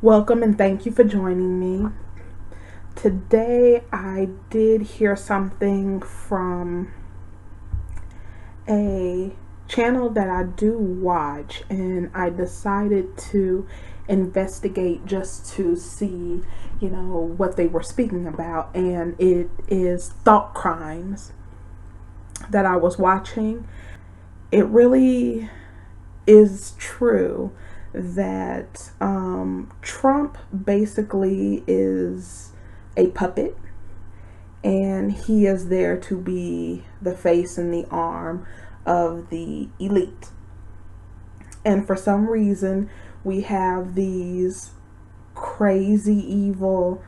Welcome and thank you for joining me. Today I did hear something from a channel that I do watch, and I decided to investigate just to see, what they were speaking about, and it is thought crimes that I was watching. It really is true that Trump basically is a puppet, and he is there to be the face and the arm of the elite. And for some reason, we have these crazy, evil,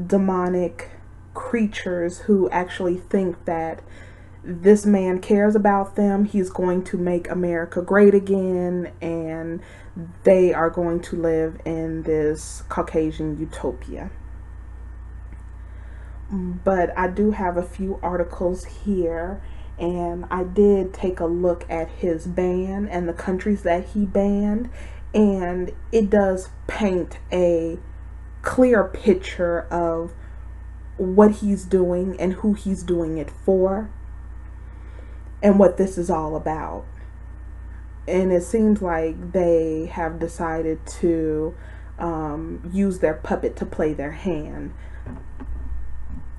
demonic creatures who actually think that this man cares about them. He's going to make America great again, and they are going to live in this Caucasian utopia. But I do have a few articles here, and I did take a look at his ban and the countries that he banned, and it does paint a clear picture of what he's doing and who he's doing it for, and what this is all about. And it seems like they have decided to use their puppet to play their hand.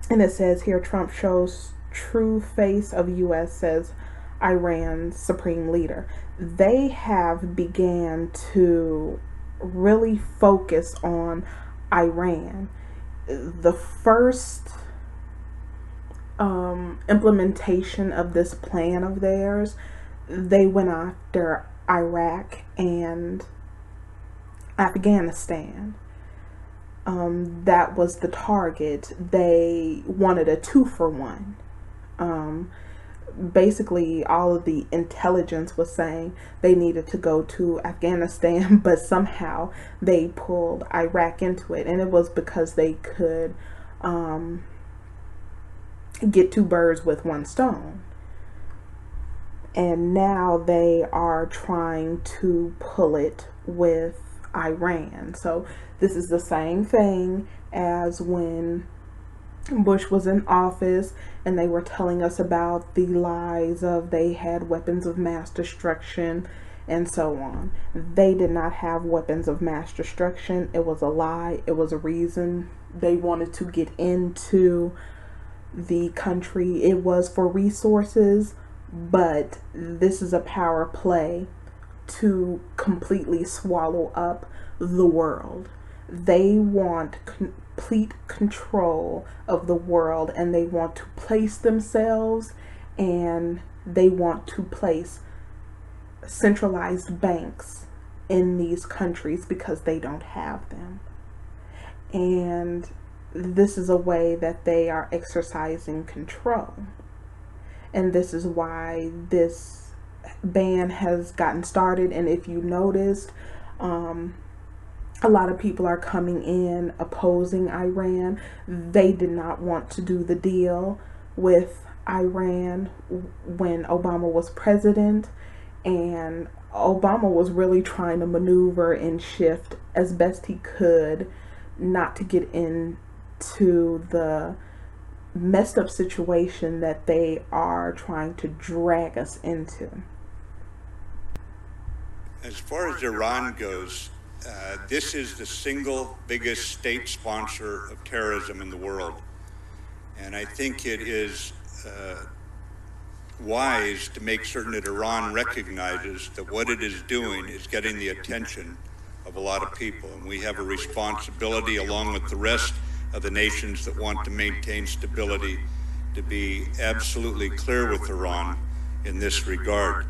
And it says here, Trump shows true face of U.S., says Iran's supreme leader. They have began to really focus on Iran. The first implementation of this plan of theirs, they went after Iraq and Afghanistan. That was the target. They wanted a 2-for-1. Basically, all of the intelligence was saying they needed to go to Afghanistan, but somehow they pulled Iraq into it, and it was because they could get two birds with one stone. And now they are trying to pull it with Iran. So this is the same thing as when Bush was in office and they were telling us about the lies of they had weapons of mass destruction and so on. They did not have weapons of mass destruction. It was a lie. It was a reason they wanted to get into the country. It was for resources, but this is a power play to completely swallow up the world. They want complete control of the world, and they want to place themselves, and they want to place centralized banks in these countries because they don't have them. And this is a way that they are exercising control. And this is why this ban has gotten started. And if you noticed, a lot of people are coming in opposing Iran. They did not want to do the deal with Iran when Obama was president, and Obama was really trying to maneuver and shift as best he could not to get into the messed up situation that they are trying to drag us into. As far as Iran goes, this is the single biggest state sponsor of terrorism in the world. And I think it is wise to make certain that Iran recognizes that what it is doing is getting the attention of a lot of people. And we have a responsibility, along with the rest of the nations that want to maintain stability, to be absolutely clear with Iran in this regard.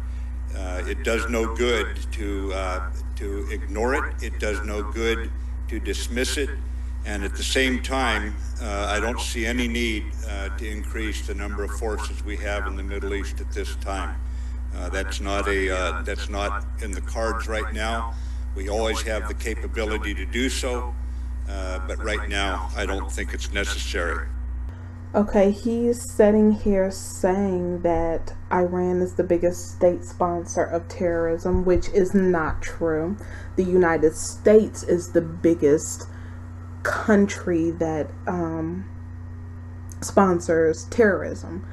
It does no good to ignore it. It does no good to dismiss it. And at the same time, I don't see any need to increase the number of forces we have in the Middle East at this time. That's not in the cards right now. We always have the capability to do so, but right now I don't think it's necessary. Okay, he's sitting here saying that Iran is the biggest state sponsor of terrorism, which is not true. The United States is the biggest country that sponsors terrorism.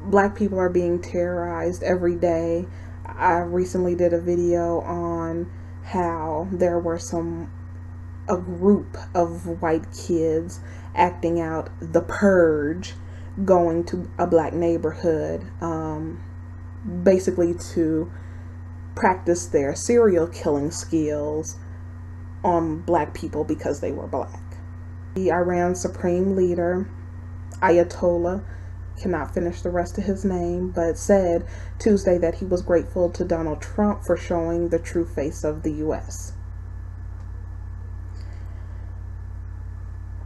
Black people are being terrorized every day. I recently did a video on how there were a group of white kids acting out the purge, going to a black neighborhood, basically to practice their serial killing skills on black people because they were black. The Iran supreme leader, Ayatollah, cannot finish the rest of his name, but said Tuesday that he was grateful to Donald Trump for showing the true face of the U.S.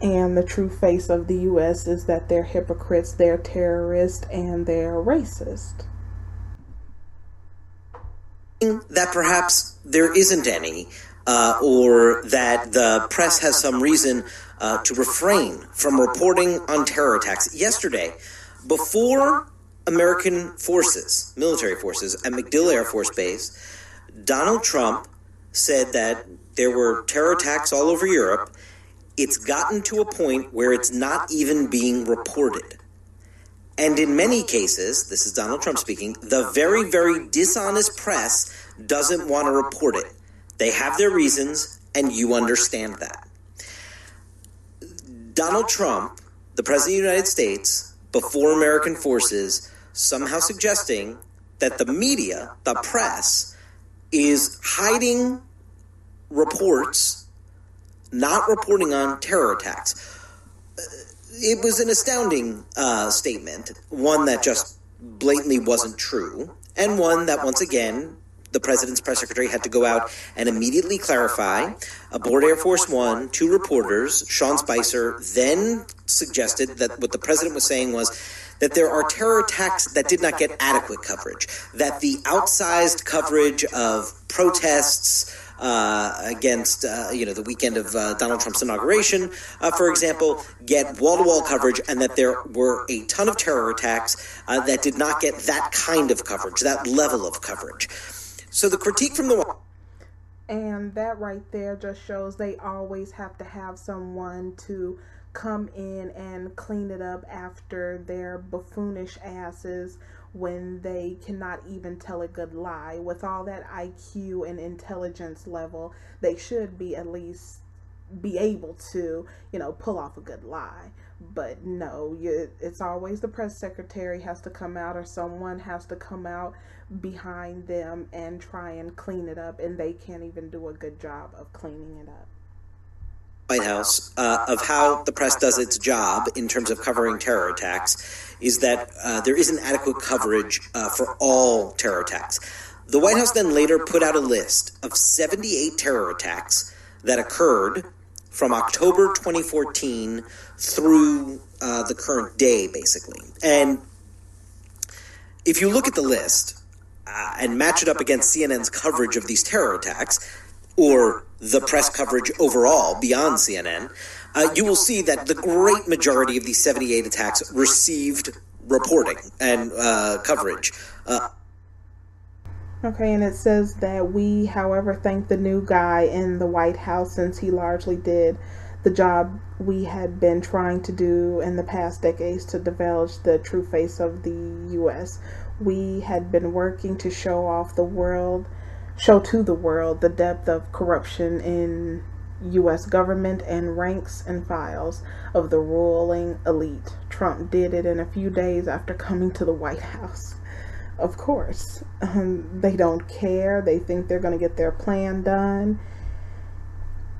And the true face of the U.S. is that they're hypocrites, they're terrorists, and they're racist. That perhaps there isn't any, or that the press has some reason to refrain from reporting on terror attacks. Yesterday, before American forces, military forces, at MacDill Air Force Base, Donald Trump said that there were terror attacks all over Europe. It's gotten to a point where it's not even being reported. And in many cases, this is Donald Trump speaking, the very, very dishonest press doesn't want to report it. They have their reasons, and you understand that. Donald Trump, the President of the United States, before American forces, somehow suggesting that the media, the press, is hiding reports, not reporting on terror attacks. It was an astounding statement, one that just blatantly wasn't true, and one that, once again, the president's press secretary had to go out and immediately clarify. Aboard Air Force One, two reporters, Sean Spicer, then suggested that what the president was saying was that there are terror attacks that did not get adequate coverage, that the outsized coverage of protests against, the weekend of Donald Trump's inauguration, for example, get wall-to-wall coverage, and that there were a ton of terror attacks that did not get that kind of coverage, that level of coverage. So the critique from the... And that right there just shows they always have to have someone to come in and clean it up after their buffoonish asses when they cannot even tell a good lie. With all that IQ and intelligence level, they should be at least be able to, pull off a good lie. But no, it's always the press secretary has to come out, or someone has to come out behind them and try and clean it up, and they can't even do a good job of cleaning it up. White House of how the press does its job in terms of covering terror attacks is that there isn't adequate coverage for all terror attacks. The White House then later put out a list of 78 terror attacks that occurred from October 2014 through the current day, basically. And if you look at the list and match it up against CNN's coverage of these terror attacks, or the press coverage overall beyond CNN, you will see that the great majority of these 78 attacks received reporting and coverage. Okay, and it says that we, however, thank the new guy in the White House since he largely did the job we had been trying to do in the past decades to divulge the true face of the U.S. We had been working to show to the world the depth of corruption in U.S. government and ranks and files of the ruling elite. Trump did it in a few days after coming to the White House. Of course, they don't care. They think they're going to get their plan done.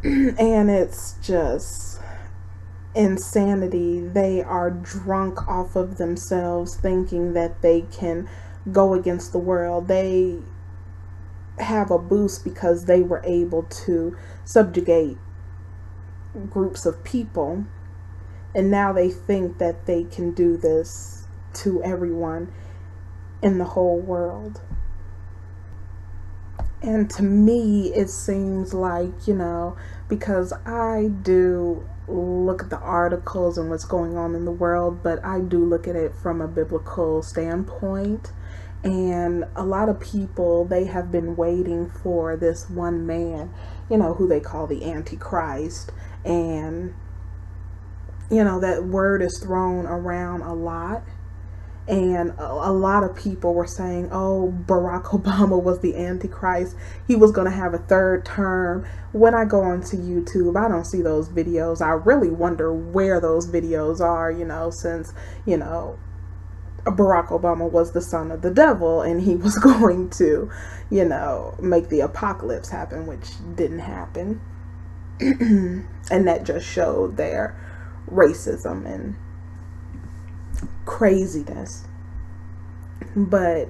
And it's just insanity. They are drunk off of themselves, thinking that they can go against the world. They have a boost because they were able to subjugate groups of people, and now they think that they can do this to everyone in the whole world. And to me, it seems like, because I do look at the articles and what's going on in the world, but I do look at it from a biblical standpoint. And a lot of people, they have been waiting for this one man, who they call the Antichrist. And, that word is thrown around a lot. And a lot of people were saying, oh, Barack Obama was the Antichrist. He was going to have a third term. When I go onto YouTube, I don't see those videos. I really wonder where those videos are, since, Barack Obama was the son of the devil and he was going to, make the apocalypse happen, which didn't happen. And that just showed their racism and craziness. But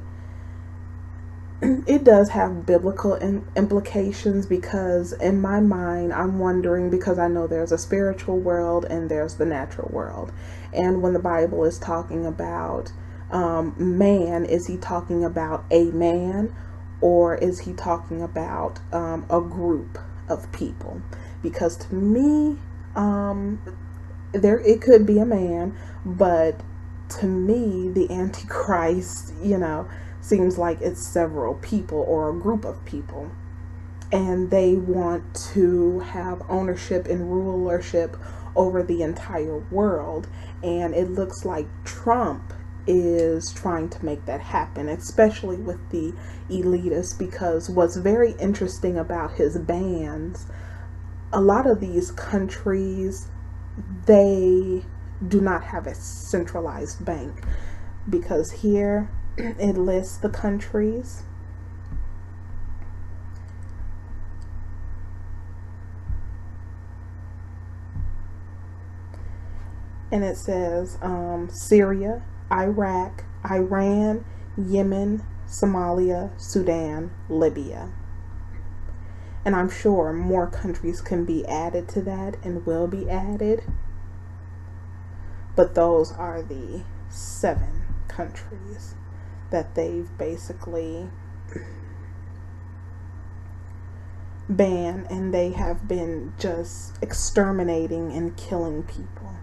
it does have biblical implications, because in my mind, I'm wondering, because I know there's a spiritual world and there's the natural world. And when the Bible is talking about man, is he talking about a man, or is he talking about a group of people? Because to me, it could be a man, but to me, the Antichrist, seems like it's several people or a group of people. And they want to have ownership and rulership over the entire world. And it looks like Trump is trying to make that happen, especially with the elitists, because what's very interesting about his bans, a lot of these countries, they do not have a centralized bank, because here it lists the countries. And it says Syria, Iraq, Iran, Yemen, Somalia, Sudan, Libya. And I'm sure more countries can be added to that and will be added. But those are the 7 countries that they've basically banned, and they have been just exterminating and killing people.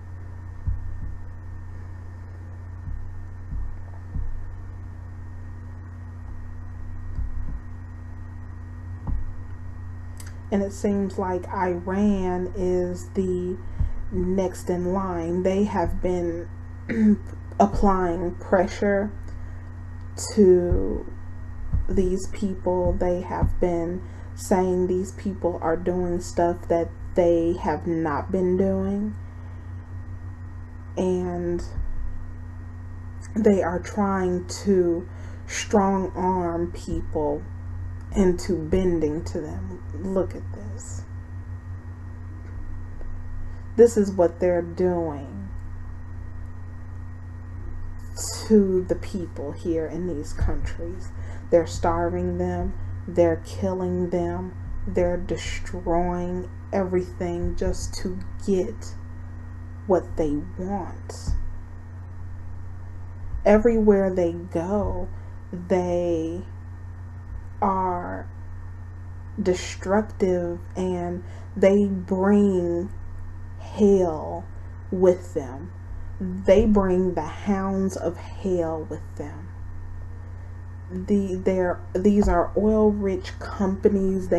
And it seems like Iran is the next in line. They have been applying pressure to these people. They have been saying these people are doing stuff that they have not been doing. And they are trying to strong arm people into bending to them. Look at this. This is what they're doing to the people here in these countries. They're starving them, they're killing them, they're destroying everything just to get what they want. Everywhere they go, they are destructive, and they bring hell with them. They bring the hounds of hell with them. These are oil-rich companies.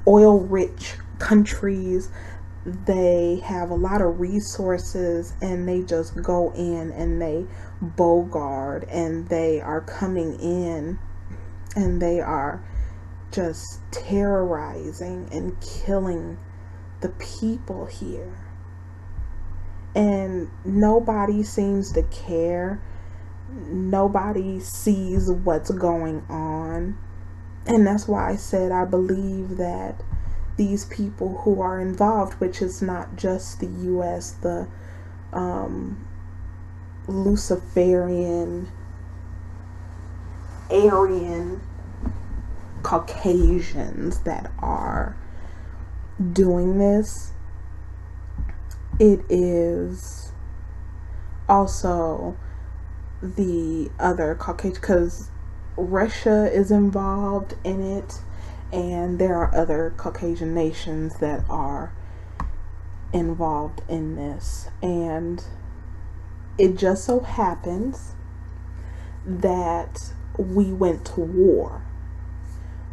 Oil-rich countries. They have a lot of resources, and they just go in and they bogart, and they are coming in, and they are just terrorizing and killing the people here. And nobody seems to care. Nobody sees what's going on. And that's why I said I believe that these people who are involved, which is not just the US, the Luciferian, Aryan, Caucasians that are doing this, it is also the other Caucasian, because Russia is involved in it, and there are other Caucasian nations that are involved in this. And it just so happens that we went to war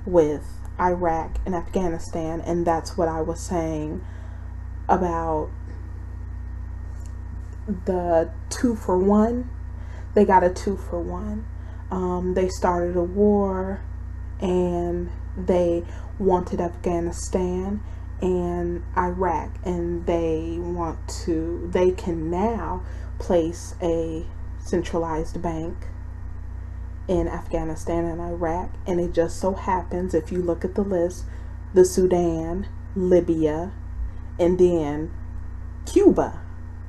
with Iraq and Afghanistan, and that's what I was saying about the 2-for-1. They got a 2-for-1. They started a war and they wanted Afghanistan and Iraq, and they can now place a centralized bank in Afghanistan and Iraq. And it just so happens, if you look at the list, the Sudan, Libya, and then Cuba.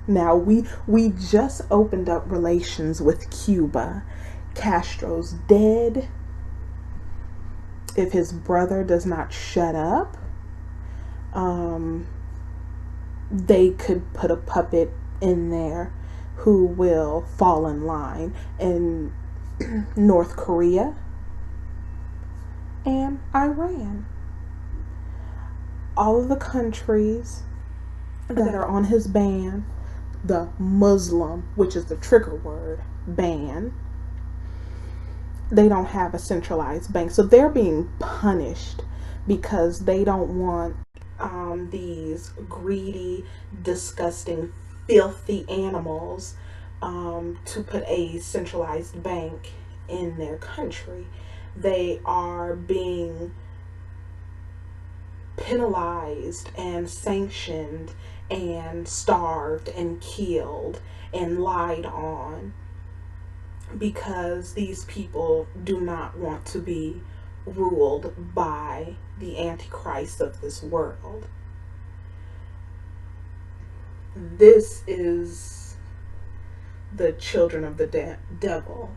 Now we just opened up relations with Cuba. Castro's dead. If his brother does not shut up, they could put a puppet in there who will fall in line. And North Korea and Iran. All of the countries that are on his ban, the Muslim, which is the trigger word, ban, they don't have a centralized bank. So they're being punished because they don't want these greedy, disgusting, filthy animals to put a centralized bank in their country. They are being penalized and sanctioned and starved and killed and lied on because these people do not want to be ruled by the Antichrist of this world. This is the children of the devil.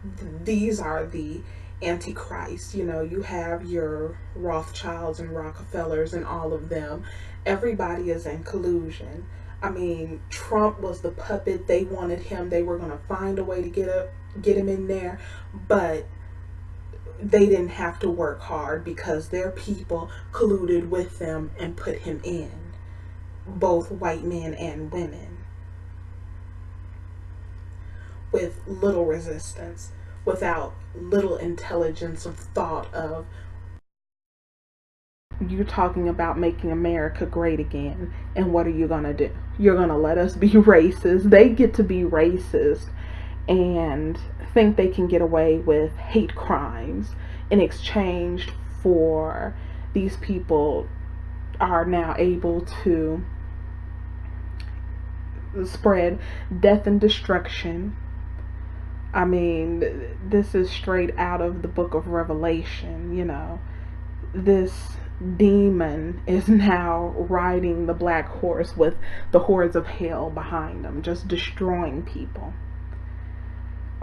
These are the Antichrist. You know, you have your Rothschilds and Rockefellers and all of them. Everybody is in collusion. I mean, Trump was the puppet. They wanted him. They were going to find a way to get him in there, but they didn't have to work hard because their people colluded with them and put him in, both white men and women, with little resistance, without little intelligence of thought of, you're talking about making America great again, and what are you going to do? You're going to let us be racist. They get to be racist and think they can get away with hate crimes in exchange for these people are now able to spread death and destruction. I mean, this is straight out of the book of Revelation. You know, this demon is now riding the black horse with the hordes of hell behind them, just destroying people.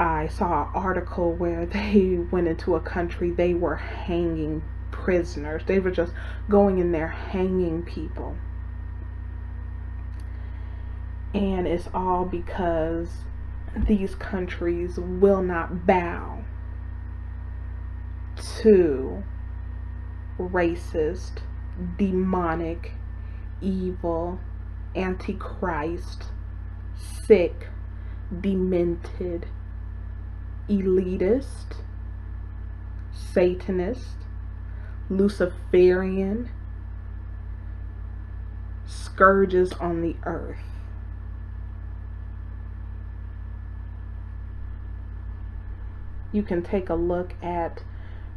I saw an article where they went into a country, they were hanging prisoners. They were just going in there hanging people. And it's all because these countries will not bow to racist, demonic, evil, antichrist, sick, demented, elitist, Satanist, Luciferian scourges on the earth. You can take a look at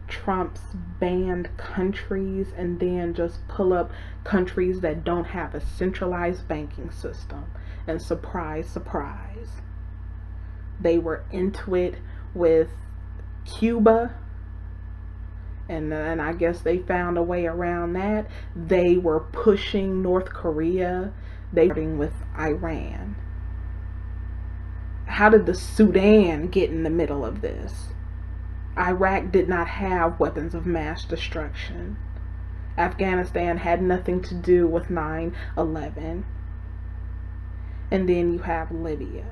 Trump's banned countries and then just pull up countries that don't have a centralized banking system. And surprise, surprise, they were into it with Cuba. And I guess they found a way around that. They were pushing North Korea. They were starting with Iran. How did the Sudan get in the middle of this? Iraq did not have weapons of mass destruction. Afghanistan had nothing to do with 9/11. And then you have Libya.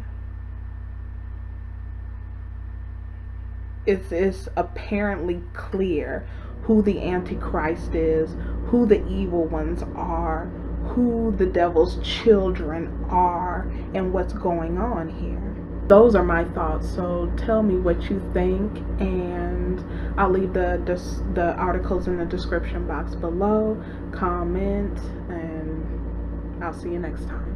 It's apparently clear who the Antichrist is, who the evil ones are, who the devil's children are and what's going on here. Those are my thoughts. So tell me what you think, and I'll leave the articles in the description box below. Comment, and I'll see you next time.